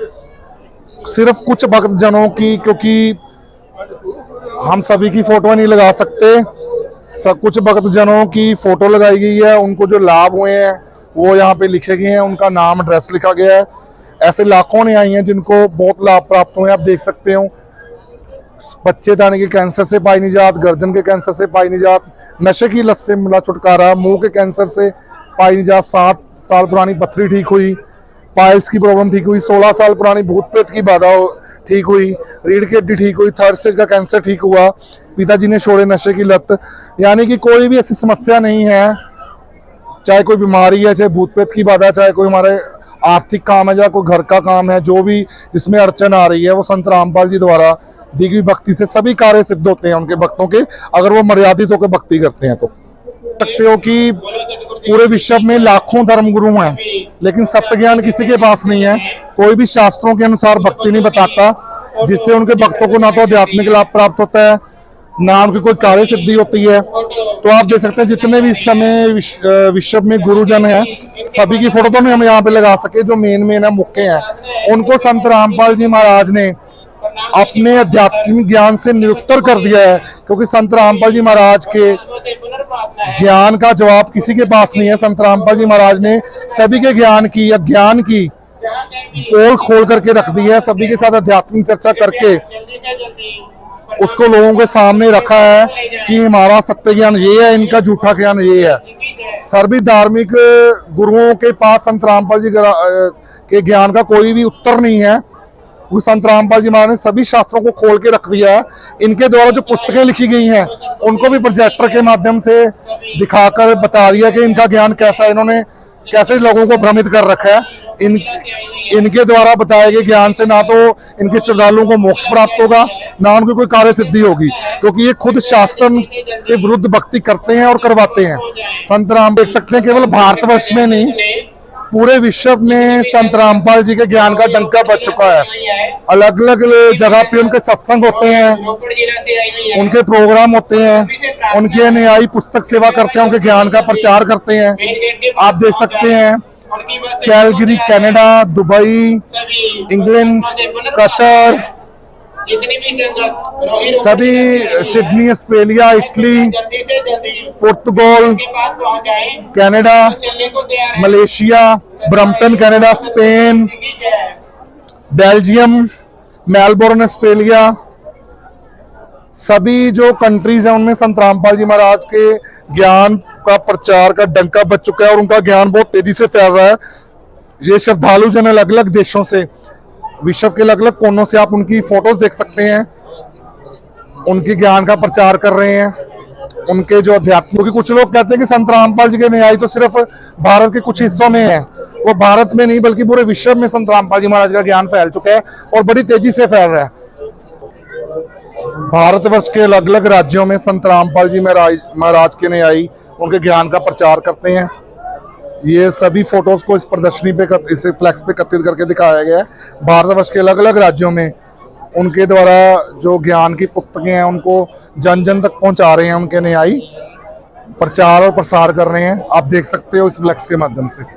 सिर्फ कुछ भक्त जनों की, क्योंकि हम सभी की फोटो नहीं लगा सकते, सब कुछ भक्त जनों की फोटो लगाई गई है। उनको जो लाभ हुए हैं वो यहाँ पे लिखे गए हैं, उनका नाम, एड्रेस लिखा गया है। ऐसे लाखों ने आई हैं जिनको बहुत लाभ प्राप्त हुए हैं। आप देख सकते हो, बच्चे दाने के कैंसर से पाई निजात, गर्दन के कैंसर से पाई निजात, नशे की लत से मिला छुटकारा, मुंह के कैंसर से पाई निजात, 7 साल पुरानी पथरी ठीक हुई, पाइल्स की प्रॉब्लम ठीक हुई, 16 साल पुरानी भूत प्रेत की बाधा ठीक हुई, रीढ़ की हड्डी ठीक हुई, 3rd स्टेज का कैंसर ठीक हुआ, पिताजी ने छोड़े नशे की लत। यानी कि कोई भी ऐसी समस्या नहीं है, चाहे कोई बीमारी है, चाहे भूत प्रेत की बाधा, चाहे कोई हमारे आर्थिक काम है या कोई घर का काम है, जो भी जिसमें अड़चन आ रही है, वो संत रामपाल जी द्वारा दी गई भक्ति से सभी कार्य सिद्ध होते हैं उनके भक्तों के, अगर वो मर्यादित होकर भक्ति करते हैं। तो सकते हो कि पूरे विश्व में लाखों धर्मगुरु हैं, लेकिन सत्य ज्ञान किसी के पास नहीं है। कोई भी शास्त्रों के अनुसार भक्ति नहीं बताता, जिससे उनके भक्तों को ना तो आध्यात्मिक लाभ प्राप्त होता है, ना उनकी कोई कार्य सिद्धि होती है। तो आप देख सकते हैं जितने भी इस समय विश्व में गुरुजन हैं, सभी की फोटो तो नहीं हम यहाँ पे लगा सके, जो मेन है, मुख्य हैं, उनको संत रामपाल जी महाराज ने अपने आध्यात्मिक ज्ञान से निरुत्तर कर दिया है, क्योंकि संत रामपाल जी महाराज के ज्ञान का जवाब किसी के पास नहीं है। संत रामपाल जी महाराज ने सभी के ज्ञान की, अज्ञान की पोल खोल करके रख दी है। सभी के साथ आध्यात्मिक चर्चा करके उसको लोगों के सामने रखा है कि हमारा सत्य ज्ञान ये है, इनका झूठा ज्ञान ये है। सभी धार्मिक गुरुओं के पास संत रामपाल जी के ज्ञान का कोई भी उत्तर नहीं है। संत रामपाल जी महाराज ने सभी शास्त्रों को खोल के रख दिया है। इनके द्वारा जो पुस्तकें लिखी गई हैं उनको भी प्रोजेक्टर के माध्यम से दिखाकर बता दिया कि इनका ज्ञान कैसा है, इन्होंने कैसे लोगों को भ्रमित कर रखा है। इनके द्वारा बताए गए ज्ञान से ना तो इनके श्रद्धालुओं को मोक्ष प्राप्त होगा, ना उनकी कोई कार्य सिद्धि होगी, क्योंकि ये खुद शास्त्र के विरुद्ध भक्ति करते हैं और करवाते हैं। संत राम देख सकते हैं केवल भारतवर्ष में नहीं, पूरे विश्व में संत रामपाल जी के ज्ञान का डंका बज चुका है। अलग अलग जगह पे उनके सत्संग होते हैं, उनके प्रोग्राम होते हैं, उनके अनुयायी पुस्तक सेवा करते हैं, उनके ज्ञान का प्रचार करते हैं। आप देख सकते हैं Calgary, Canada, Dubai, England, Qatar, सभी सिडनी, ऑस्ट्रेलिया, इटली, पुर्तगाल, Canada, Malaysia, Brampton Canada, Spain, Belgium, Melbourne Australia, सभी जो कंट्रीज हैं उनमें संत रामपाल जी महाराज के ज्ञान का प्रचार का डंका बज चुका है और उनका ज्ञान बहुत तेजी से फैल रहा है। ये श्रद्धालु जन अलग अलग देशों से, विश्व के अलग अलग कोनों से आप उनकी फोटोज देख सकते हैं, उनके ज्ञान का प्रचार कर रहे हैं। उनके जो अध्यात्म, क्योंकि कुछ लोग कहते हैं कि संत रामपाल जी के अनुयायी तो सिर्फ भारत के कुछ हिस्सों में है, वो भारत में नहीं बल्कि पूरे विश्व में संत रामपाल जी महाराज का ज्ञान फैल चुका है और बड़ी तेजी से फैल रहा है। भारतवर्ष के अलग अलग राज्यों में संत रामपाल जी महाराज के अनुयायी उनके ज्ञान का प्रचार करते हैं। ये सभी फोटोज को इस प्रदर्शनी पे, इस फ्लैक्स पे एकत्रित करके दिखाया गया है। भारतवर्ष के अलग अलग राज्यों में उनके द्वारा जो ज्ञान की पुस्तकें हैं उनको जन जन तक पहुंचा रहे हैं उनके अनुयायी। प्रचार और प्रसार कर रहे हैं, आप देख सकते हो इस फ्लेक्स के माध्यम से।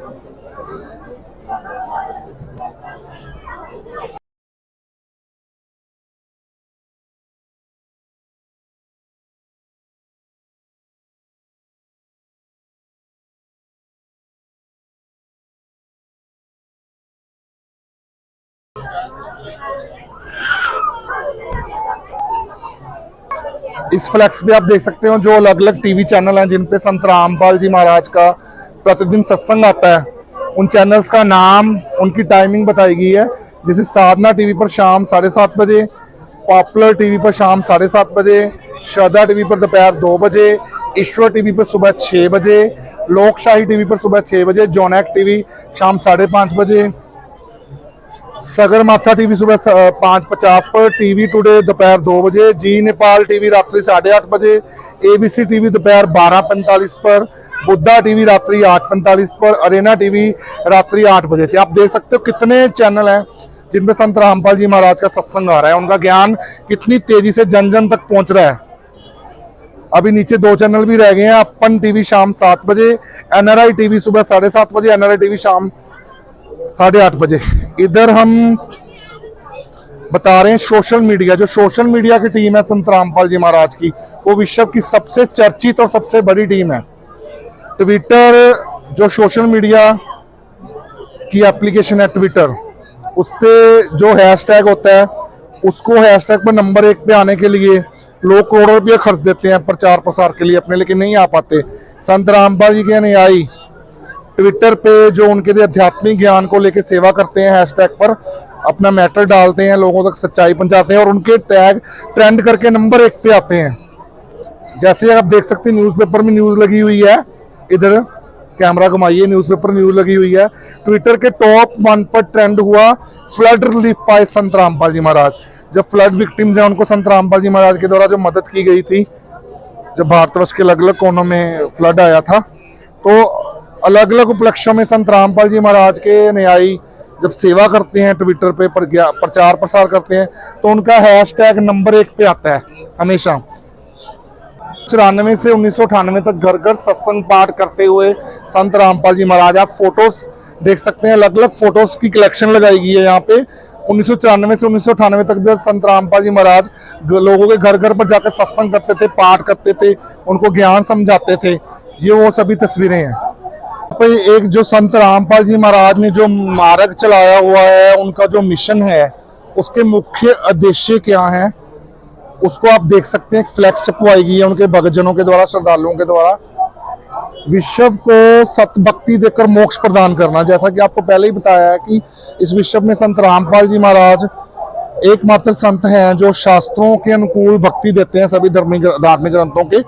इस फ्लैक्स पे आप देख सकते हो जो अलग अलग टीवी चैनल हैं जिन पे संत रामपाल जी महाराज का प्रतिदिन सत्संग आता है, उन चैनल्स का नाम, उनकी टाइमिंग बताई गई है। जैसे साधना टीवी पर शाम 7:30 बजे, पॉपुलर टीवी पर शाम 7:30 बजे, श्रद्धा टीवी पर दोपहर 2 बजे, ईश्वर टीवी पर सुबह 6 बजे, लोकशाही टीवी पर सुबह 6 बजे, जोनैक टीवी शाम 5:30 बजे, सगरमाथा टीवी सुबह 5:50 पर, टीवी टुडे दोपहर 2 बजे, जी नेपाल टीवी रात्रि 8:30 बजे, एबीसी टीवी दोपहर 12:45 पर, बुद्धा टीवी रात्रि 8:45 पर, अरेना टीवी रात्रि 8 बजे से। आप देख सकते हो कितने चैनल हैं जिनमें संत रामपाल जी महाराज का सत्संग आ रहा है, उनका ज्ञान कितनी तेजी से जन जन तक पहुंच रहा है। अभी नीचे 2 चैनल भी रह गए हैं, अपन टीवी शाम 7 बजे, एनआरआई टीवी सुबह 7:30 बजे, एनआरआई टीवी शाम 8:30 बजे। इधर हम बता रहे हैं सोशल मीडिया, जो सोशल मीडिया की टीम है संत रामपाल जी महाराज की, वो विश्व की सबसे चर्चित और सबसे बड़ी टीम है। ट्विटर, जो सोशल मीडिया की एप्लीकेशन है ट्विटर, उस पे जो हैशटैग होता है, उसको हैशटैग पर नंबर 1 पे आने के लिए लोग करोड़ों रुपये खर्च देते हैं प्रचार प्रसार के लिए अपने, लेकिन नहीं आ पाते। संत रामपाल जी के अनुयायी ट्विटर पे जो उनके आध्यात्मिक ज्ञान को लेकर सेवा करते हैं, हैशटैग पर अपना मैटर डालते हैं, लोगों तक सच्चाई पहुंचाते हैं और उनके टैग ट्रेंड करके नंबर 1 पे आते हैं। जैसे आप देख सकते हैं न्यूज़पेपर में न्यूज़ लगी हुई है, इधर कैमरा घुमाइए, न्यूज़पेपर न्यूज़ लगी हुई है। ट्विटर के टॉप 1 पर ट्रेंड हुआ, फ्लड रिलीफ पाए संत रामपाल जी महाराज। जब फ्लड विक्टिम्स हैं उनको संत रामपाल जी महाराज के द्वारा जो मदद की गई थी, जब भारतवर्ष के अलग अलग कोनों में फ्लड आया था, तो अलग अलग उपलक्ष्यों में संत रामपाल जी महाराज के अनुयायी जब सेवा करते हैं, ट्विटर पे प्रचार प्रसार करते हैं, तो उनका हैशटैग नंबर 1 पे आता है हमेशा। 94 से 1998 तक घर घर सत्संग पाठ करते हुए संत रामपाल जी महाराज, आप फोटोज देख सकते हैं, अलग अलग फोटोज की कलेक्शन लगाई गई है यहाँ पे। 1994 से 1998 तक भी संत रामपाल जी महाराज लोगों के घर घर पर जाकर सत्संग करते थे, पाठ करते थे, उनको ज्ञान समझाते थे। ये वो सभी तस्वीरें हैं। एक जो संत रामपाल जी महाराज ने जो मार्ग चलाया हुआ है, उनका जो मिशन है, उसके मुख्य उद्देश्य क्या है, उसको आप देख सकते हैं। फ्लैक्स छपवाई गई है उनके भक्तजनों के द्वारा, श्रद्धालुओं के द्वारा। विश्व को सत्य भक्ति देकर मोक्ष प्रदान करना, जैसा कि आपको पहले ही बताया है कि इस विश्व में संत रामपाल जी महाराज एकमात्र संत हैं जो शास्त्रों के अनुकूल भक्ति देते हैं सभी धार्मिक ग्रंथों के,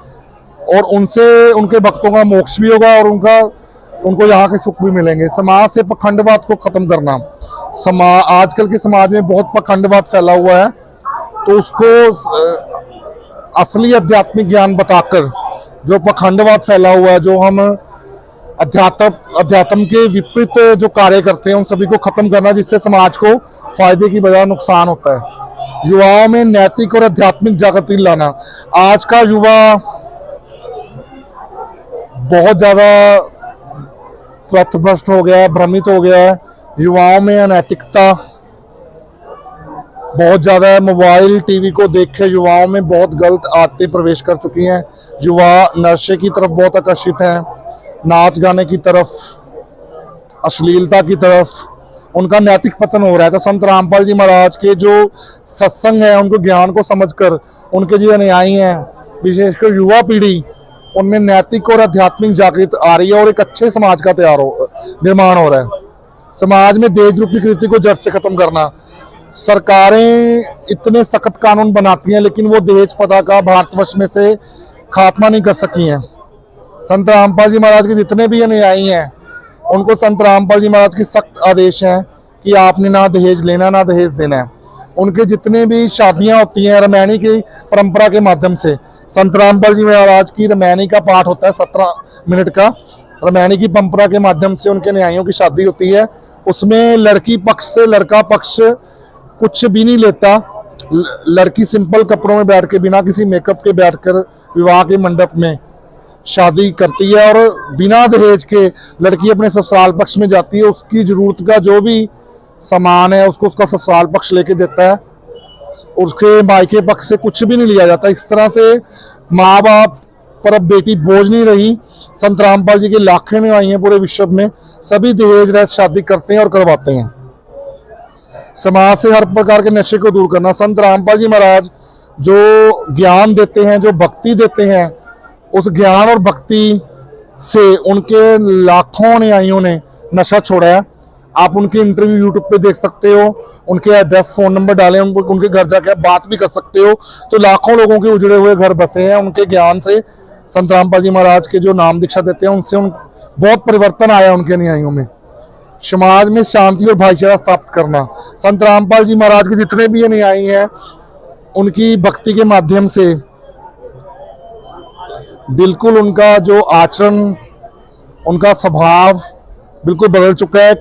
और उनसे उनके भक्तों का मोक्ष भी होगा और उनको यहाँ के सुख भी मिलेंगे। समाज से पखंडवाद को खत्म करना, आजकल के समाज में बहुत पखंडवाद फैला हुआ है, तो उसको असली आध्यात्मिक ज्ञान बताकर जो पखंडवाद फैला हुआ है, जो हम अध्यात्म के विपरीत जो कार्य करते हैं, उन सभी को खत्म करना, जिससे समाज को फायदे की बजाय नुकसान होता है। युवाओं में नैतिक और आध्यात्मिक जागृति लाना। आज का युवा बहुत ज्यादा पथभ्रष्ट हो गया है, भ्रमित हो गया है। युवाओं में अनैतिकता बहुत ज्यादा है। मोबाइल टीवी को देख के युवाओं में बहुत गलत आदतें प्रवेश कर चुकी हैं। युवा नशे की तरफ बहुत आकर्षित हैं, नाच गाने की तरफ, अश्लीलता की तरफ, उनका नैतिक पतन हो रहा है। तो संत रामपाल जी महाराज के जो सत्संग है, उनको ज्ञान को समझकर उनके जो अनुयायी हैं, विशेषकर युवा पीढ़ी, उनमें नैतिक और आध्यात्मिक जागृति आ रही है और एक अच्छे समाज का निर्माण हो रहा है। समाज में देश रूपी कृति को जड़ से खत्म करना। सरकारें इतने सख्त कानून बनाती हैं, लेकिन वो दहेज प्रथा का भारतवर्ष में से खात्मा नहीं कर सकी हैं। संत रामपाल जी महाराज के जितने भी अनुयायी हैं, उनको संत रामपाल जी महाराज की सख्त आदेश हैं कि आपने ना दहेज लेना ना दहेज देना है। उनके जितने भी शादियां होती हैं रामायणी की परंपरा के माध्यम से, संत रामपाल जी महाराज की रामायणी का पाठ होता है 17 मिनट का, रामायणी की परंपरा के माध्यम से उनके न्यायों की शादी होती है। उसमें लड़की पक्ष से लड़का पक्ष कुछ भी नहीं लेता। लड़की सिंपल कपड़ों में बैठ के, बिना किसी मेकअप के बैठकर विवाह के मंडप में शादी करती है और बिना दहेज के लड़की अपने ससुराल पक्ष में जाती है, उसकी जरूरत का जो भी सामान है उसको उसका ससुराल पक्ष लेके देता है, उसके मायके पक्ष से कुछ भी नहीं लिया जाता। इस तरह से माँ बाप पर अब बेटी बोझ नहीं रही। संत रामपाल जी की लाखें आई हैं पूरे विश्व में, सभी दहेज रहित शादी करते हैं और करवाते हैं। समाज से हर प्रकार के नशे को दूर करना। संत रामपाल जी महाराज जो ज्ञान देते हैं, जो भक्ति देते हैं, उस ज्ञान और भक्ति से उनके लाखों अनुयायियों ने नशा छोड़ा है। आप उनके इंटरव्यू यूट्यूब पे देख सकते हो, उनके एड्रेस फ़ोन नंबर डालें, उनके घर जाके आप बात भी कर सकते हो। तो लाखों लोगों के उजड़े हुए घर बसे हैं उनके ज्ञान से। संत रामपाल जी महाराज के जो नाम दीक्षा देते हैं उनसे बहुत परिवर्तन आया उनके अनुयायियों में। समाज में शांति और भाईचारा स्थापित करना। संत रामपाल जी महाराज के जितने भी अनुयायी हैं उनकी भक्ति के माध्यम से बिल्कुल उनका जो आचरण, उनका स्वभाव बिल्कुल बदल चुका है।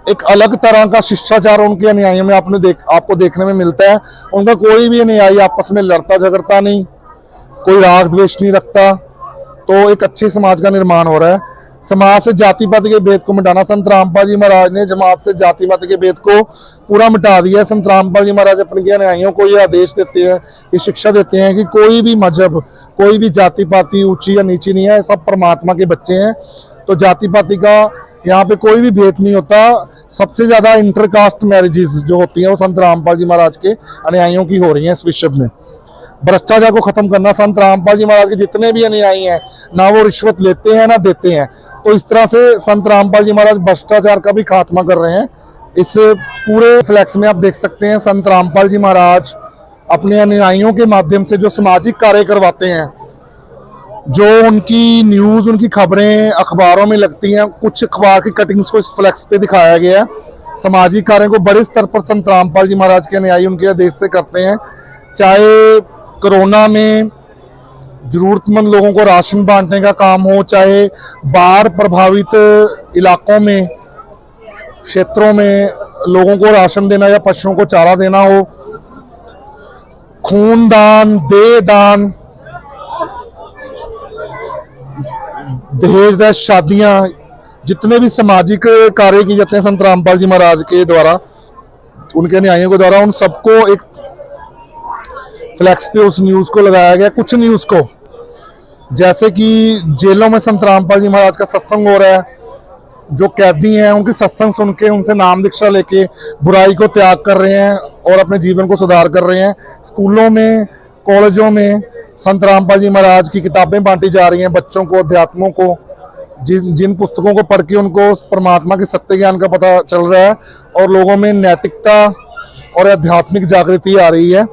एक अलग तरह का शिष्टाचार उनके अनुयायियों में आपको देखने में मिलता है। उनका कोई भी अनुयायी आपस में लड़ता झगड़ता नहीं, कोई राग द्वेष नहीं रखता। तो एक अच्छे समाज का निर्माण हो रहा है। समाज से जाति पाति के भेद को मिटाना। संत रामपाल जी महाराज ने जमात से जाति पाति के भेद को पूरा मिटा दिया है। संत रामपाल जी महाराज अपने अनुयायियों को ये आदेश देते हैं, ये शिक्षा देते हैं कि कोई भी मजहब, कोई भी जाति पाति ऊंची या नीची नहीं है, सब परमात्मा के बच्चे हैं। तो जाति पाति का यहाँ पे कोई भी भेद नहीं होता। सबसे ज्यादा इंटरकास्ट मैरिजेस जो होती हैं वो संत रामपाल जी महाराज के अनुयायियों की हो रही हैं इस विश्व में। भ्रष्टाचार को खत्म करना। संत रामपाल जी महाराज के जितने भी अनुयायी हैं, ना वो रिश्वत लेते हैं ना देते हैं। तो इस तरह से संत रामपाल जी महाराज भ्रष्टाचार का भी खात्मा कर रहे हैं। इस पूरे फ्लैक्स में आप देख सकते हैं संत रामपाल जी महाराज अपने अनुयायियों के माध्यम से जो सामाजिक कार्य करवाते हैं, जो उनकी न्यूज़, उनकी खबरें अखबारों में लगती हैं, कुछ अखबार की कटिंग्स को इस फ्लैक्स पे दिखाया गया है। सामाजिक कार्यों को बड़े स्तर पर संत रामपाल जी महाराज के अनुयायी उनके आदेश से करते हैं। चाहे कोरोना में जरूरतमंद लोगों को राशन बांटने का काम हो, चाहे बाढ़ प्रभावित इलाकों में, क्षेत्रों में लोगों को राशन देना या पशुओं को चारा देना हो, खून दान, देह दान, दहेज शादियां, जितने भी सामाजिक कार्य किए जाते हैं संत रामपाल जी महाराज के द्वारा, उनके अनुयायियों के द्वारा, उन सबको एक फ्लैक्स पे उस न्यूज़ को लगाया गया। कुछ न्यूज़ को, जैसे कि जेलों में संत रामपाल जी महाराज का सत्संग हो रहा है, जो कैदी हैं उनके सत्संग सुन के उनसे नाम दीक्षा लेके बुराई को त्याग कर रहे हैं और अपने जीवन को सुधार कर रहे हैं। स्कूलों में, कॉलेजों में संत रामपाल जी महाराज की किताबें बांटी जा रही हैं बच्चों को, अध्यात्मों को, जिन पुस्तकों को पढ़ के उनको परमात्मा के सत्य ज्ञान का पता चल रहा है और लोगों में नैतिकता और आध्यात्मिक जागृति आ रही है।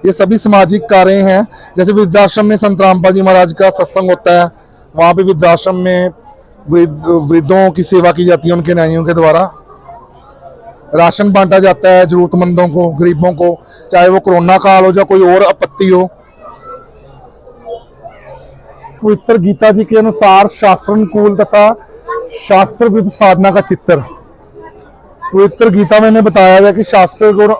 ये सभी सामाजिक कार्य हैं। जैसे वृद्धाश्रम में संत रामपाल जी महाराज का सत्संग होता है, वहाँ पे वृद्धाश्रम में वृद्धों की सेवा की जाती है उनके अनुयायियों के द्वारा। राशन बांटा जाता है जरूरतमंदों को, गरीबों को, चाहे वो कोरोना काल हो या कोई और आपत्ति हो। पवित्र गीता जी के अनुसार शास्त्रानुकूल तथा शास्त्र विरुद्ध साधना का चित्र। पवित्र गीता में बताया गया कि शास्त्र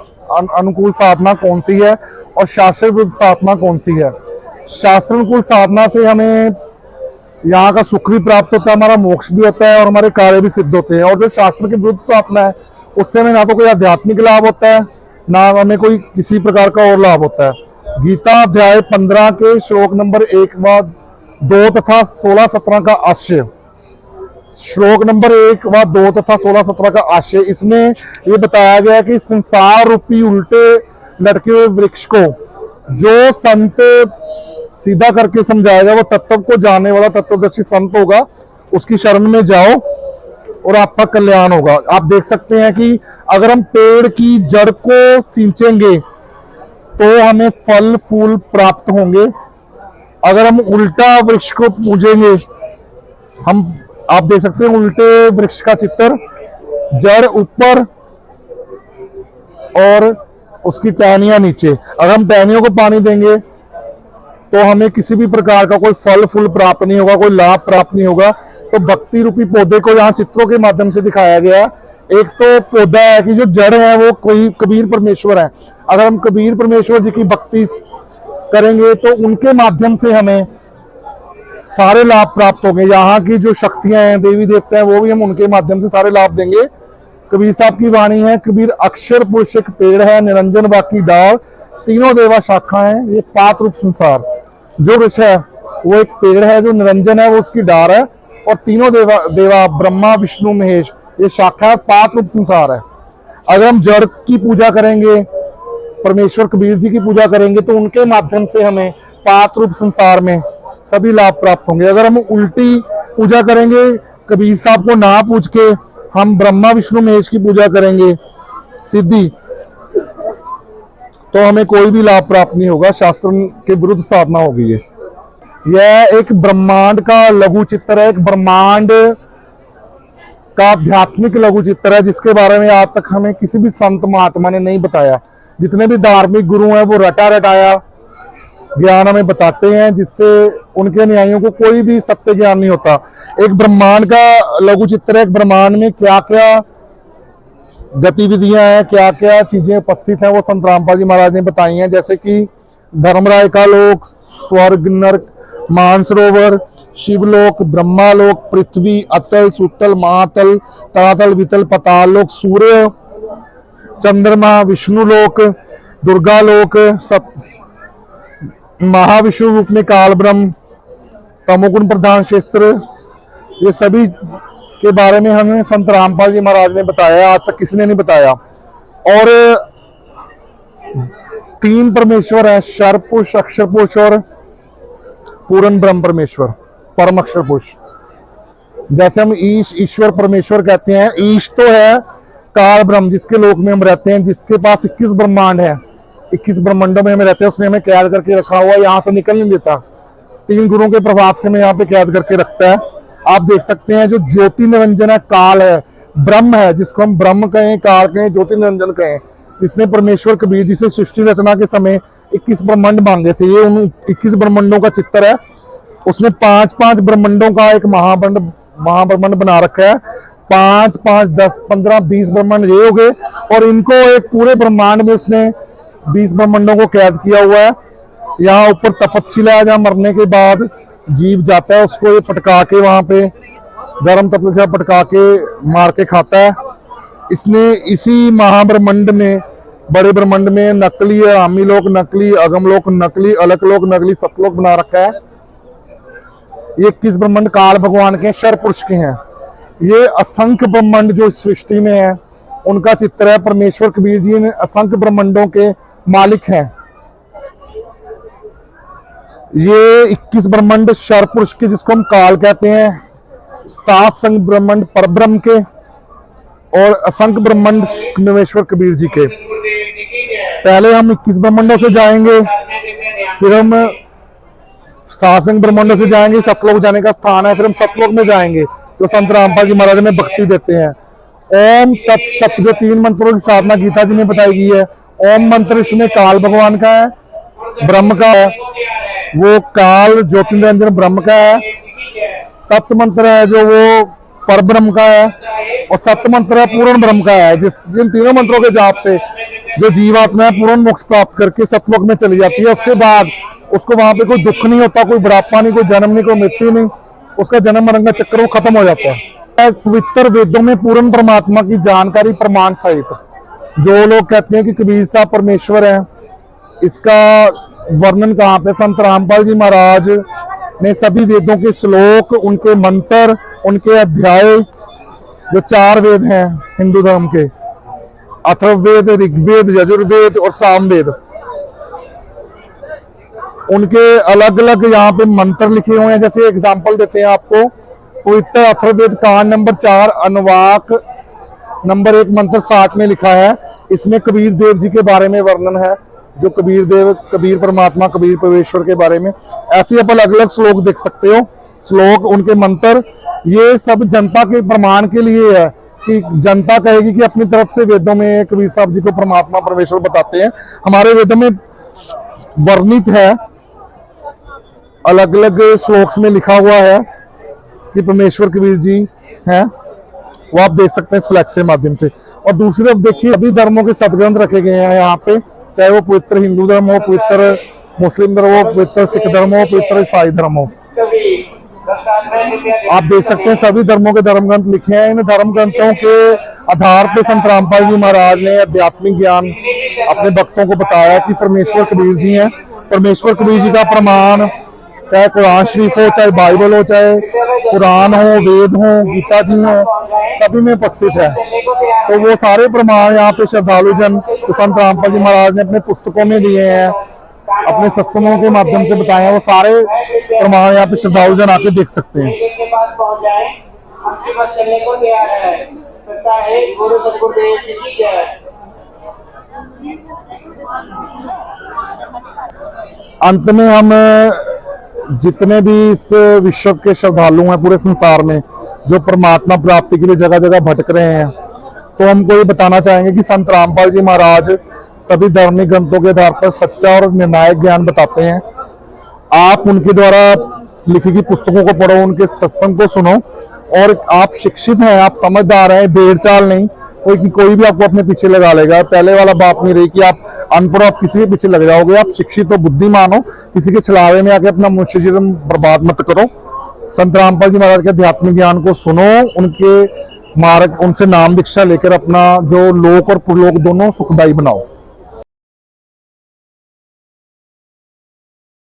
अनुकूल साधना कौन सी है और शास्त्र विरुद्ध साधना कौन सी है। शास्त्र अनुकूल साधना से हमें यहाँ का सुख भी प्राप्त होता है, हमारा मोक्ष भी होता है और हमारे कार्य भी सिद्ध होते हैं। और जो शास्त्र के विरुद्ध साधना है उससे हमें ना तो कोई आध्यात्मिक लाभ होता है, ना हमें कोई किसी प्रकार का और लाभ होता है। गीता अध्याय 15 के श्लोक नंबर 1 व 2 तथा 16-17 का आशय, श्लोक नंबर 1 व 2 तथा 16-17 का आशय, इसमें ये बताया गया कि संसार रूपी उल्टे लटके हुए वृक्ष को जो संत सीधा करके समझाएगा, वो तत्व को जानने वाला तत्वदर्शी संत होगा, उसकी शरण में जाओ और आपका कल्याण होगा। आप देख सकते हैं कि अगर हम पेड़ की जड़ को सींचेंगे तो हमें फल फूल प्राप्त होंगे। अगर हम उल्टा वृक्ष को पूजेंगे, आप देख सकते हैं उल्टे वृक्ष का चित्र, जड़ ऊपर और उसकी टहनियां नीचे। अगर हम टहनियों को पानी देंगे तो हमें किसी भी प्रकार का कोई फल फूल प्राप्त नहीं होगा, कोई लाभ प्राप्त नहीं होगा। तो भक्ति रूपी पौधे को यहाँ चित्रों के माध्यम से दिखाया गया। एक तो पौधा है कि जो जड़ है वो कोई कबीर परमेश्वर है। अगर हम कबीर परमेश्वर जी की भक्ति करेंगे तो उनके माध्यम से हमें सारे लाभ प्राप्त होंगे। यहाँ की जो शक्तियां हैं, देवी देवता हैं, वो भी हम उनके माध्यम से सारे लाभ देंगे। कबीर साहब की वाणी है, कबीर अक्षर पुरुष एक पेड़ है, निरंजन बाकी डाल, तीनों देवा शाखा है, ये पात रूप संसार। जो वृक्ष है वो एक पेड़ है, जो निरंजन है वो उसकी डार है, और तीनों देवा ब्रह्मा विष्णु महेश ये शाखा है, पात रूप संसार है। अगर हम जड़ की पूजा करेंगे, परमेश्वर कबीर जी की पूजा करेंगे, तो उनके माध्यम से हमें पात रूप संसार में सभी लाभ प्राप्त होंगे। अगर हम उल्टी पूजा करेंगे, कबीर साहब को ना पूछ के हम ब्रह्मा विष्णु महेश की पूजा करेंगे सिद्धि, तो हमें कोई भी लाभ प्राप्त नहीं होगा, शास्त्र के विरुद्ध साधना होगी। यह एक ब्रह्मांड का लघु चित्र है, एक ब्रह्मांड का आध्यात्मिक लघु चित्र है, जिसके बारे में आज तक हमें किसी भी संत महात्मा ने नहीं बताया। जितने भी धार्मिक गुरु हैं वो रटा रटाया ज्ञान हमें बताते हैं, जिससे उनके अनुयायियों को कोई भी सत्य ज्ञान नहीं होता। एक ब्रह्मांड का लघु चित्र है, एक ब्रह्मांड में क्या क्या गतिविधियां हैं, क्या क्या चीजें उपस्थित हैं, वो संत रामपाल जी महाराज ने बताई हैं। जैसे कि धर्मराय का लोक, स्वर्ग, नरक, मानसरोवर, शिवलोक, ब्रह्मालोक, पृथ्वी, अतल, सुतल, महातल, तलातल, वितल, पाताल लोक, सूर्य, चंद्रमा, विष्णु लोक, दुर्गा लोक, महाविष्णु रूप में काल ब्रह्म, तमोगुण प्रधान क्षेत्र, ये सभी के बारे में हमें संत रामपाल जी महाराज ने बताया, आज तक किसी ने नहीं बताया। और 3 परमेश्वर है, शर पुरुष, अक्षर पुरुष और पूर्ण ब्रह्म परमेश्वर, परम अक्षर पुरुष। जैसे हम ईश, ईश्वर, परमेश्वर कहते हैं। ईश तो है काल ब्रह्म, जिसके लोक में हम रहते हैं, जिसके पास 21 ब्रह्मांड है, 21 ब्रह्मांडों में हम रहते हैं। उसने हमें कैद करके रखा हुआ, यहाँ से निकल नहीं देता। 3 गुरुओं के प्रभाव से हमें यहाँ पे कैद करके रखता है। आप देख सकते हैं, जो ज्योति निरंजन है, काल है, ब्रह्म है, जिसको हम ब्रह्म कहें, काल कहें, ज्योति निरंजन कहें, जिसने परमेश्वर कबीर जी से सृष्टि रचना के समय 21 ब्रह्मांड मांगे थे। ये उन 21 ब्रह्मांडों का चित्र है। उसने 5-5 ब्रह्मांडों का एक महाब्रह्मांड बना रखा है। 5, 5, 10, 15, 20 ब्रह्मांड ये हो गए, और इनको एक पूरे ब्रह्मांड में उसने 20 ब्रह्मांडों को कैद किया हुआ है। यहाँ ऊपर तपस्या है, जहाँ मरने के बाद जीव जाता है, उसको ये पटका के वहां पे गर्म तपस्या पटका के मार के खाता है। इसने इसी महाब्रह्मांड में, बड़े ब्रह्मांड में, नकली आमी लोक, नकली अगम लोक, नकली अलक लोक, नकली सतलोक बना रखा है। ये 21 ब्रह्मांड काल भगवान के, शर पुरुष के हैं। ये असंख्य ब्रह्मांड जो इस सृष्टि में है, उनका चित्र है। परमेश्वर कबीर जी ने असंख्य ब्रह्मांडों के मालिक हैं। ये 21 ब्रह्मांड शर पुरुष के, जिसको हम काल कहते हैं, 7 संख्य ब्रह्मांड परब्रह्म के, और असंख्य ब्रह्मांड परमेश्वर कबीर जी के। पहले हम 21 ब्रह्मांडों से जाएंगे, फिर हम 7 संख्य ब्रह्मांडों से जाएंगे, सतलोक जाने का स्थान है, फिर हम सतलोक में जाएंगे, जो संत रामपाल जी महाराज में भक्ति देते हैं। ओम तत्सत, जो 3 मंत्रों की साधना गीता जी ने बताई गई है। ओम मंत्र इसमें काल भगवान का है, ब्रह्म का है, वो काल ज्योति निरंजन ब्रह्म का है। तत्व मंत्र है जो वो पर ब्रह्म का है, और सत्य मंत्र है पूर्ण ब्रह्म का है। जिन तीनों मंत्रों के जाप से जो जीवात्मा पूर्ण मोक्ष प्राप्त करके सतलोक में चली जाती है, उसके बाद उसको वहां पे कोई दुख नहीं होता, कोई बुढ़ापा नहीं, कोई जन्म नहीं, कोई मृत्यु नहीं, उसका जन्म मरण का चक्र वो खत्म हो जाता है। पवित्र वेदों में पूर्ण परमात्मा की जानकारी प्रमाण सहित, जो लोग कहते हैं कि कबीर साहब परमेश्वर है, इसका वर्णन कहाँ पे? संत रामपाल जी महाराज ने सभी वेदों के श्लोक, उनके मंत्र, उनके अध्याय, जो 4 वेद हैं हिंदू धर्म के, अथर्ववेद, ऋग्वेद, यजुर्वेद और सामवेद, उनके अलग अलग यहाँ पे मंत्र लिखे हुए हैं। जैसे एग्जांपल देते हैं आपको, पवित्र अथर्ववेद कांड नंबर 4 अनुवाक नंबर 1 मंत्र 60 में लिखा है। इसमें कबीर देव जी के बारे में वर्णन है, जो कबीर देव, कबीर परमात्मा, कबीर परमेश्वर के बारे में। ऐसे आप अलग अलग श्लोक देख सकते हो, श्लोक, उनके मंत्र, ये सब जनता के प्रमाण के लिए है, कि जनता कहेगी कि अपनी तरफ से वेदों में कबीर साहब जी को परमात्मा परमेश्वर बताते हैं। हमारे वेदों में वर्णित है, अलग अलग श्लोक में लिखा हुआ है कि परमेश्वर कबीर जी हैं, वो आप देख सकते हैं इस फ्लैक्स के माध्यम से। और दूसरी तरफ देखिए, सभी धर्मों के सदग्रंथ रखे गए हैं यहाँ पे, चाहे वो पवित्र हिंदू धर्म हो, पवित्र मुस्लिम धर्म हो, पवित्र सिख धर्म हो, पवित्र ईसाई धर्म हो, आप देख सकते हैं सभी धर्मों के धर्म ग्रंथ लिखे हैं। इन धर्म ग्रंथों के आधार पे संत रामपाल जी महाराज ने आध्यात्मिक ज्ञान अपने भक्तों को बताया कि परमेश्वर कबीर जी हैं। परमेश्वर कबीर जी का प्रमाण चाहे कुरान शरीफ हो, चाहे बाइबल हो, चाहे कुरान हो, वेद हो, गीता जी हो, सभी में उपस्थित है। तो वो सारे प्रमाण यहाँ पे श्रद्धालु जन तो संत रामपाल जी महाराज ने अपने पुस्तकों में दिए हैं, अपने सत्संगों के माध्यम से बताए हैं। वो सारे प्रमाण यहाँ पे श्रद्धालु जन आके देख सकते हैं। अंत में हम जितने भी इस विश्व के श्रद्धालु हैं पूरे संसार में जो परमात्मा प्राप्ति के लिए जगह जगह भटक रहे हैं, तो हमको ये बताना चाहेंगे कि संत रामपाल जी महाराज सभी धार्मिक ग्रंथों के आधार पर सच्चा और निर्णायक ज्ञान बताते हैं। आप उनके द्वारा लिखी गई पुस्तकों को पढ़ो, उनके सत्संग को सुनो, और आप शिक्षित हैं, आप समझदार हैं, भेड़ चाल नहीं। कोई भी आपको अपने पीछे लगा लेगा। पहले वाला बात नहीं रही कि आप अनपढ़ आप किसी के पीछे लग जाओगे। आप शिक्षित हो, बुद्धिमान हो, किसी के छलावे में आके अपना मनुष्य जीवन बर्बाद मत करो। संत रामपाल जी महाराज के आध्यात्मिक ज्ञान को सुनो, उनके मार्ग, उनसे नाम दीक्षा लेकर अपना जो लोक और पुरलोक दोनों सुखदायी बनाओ।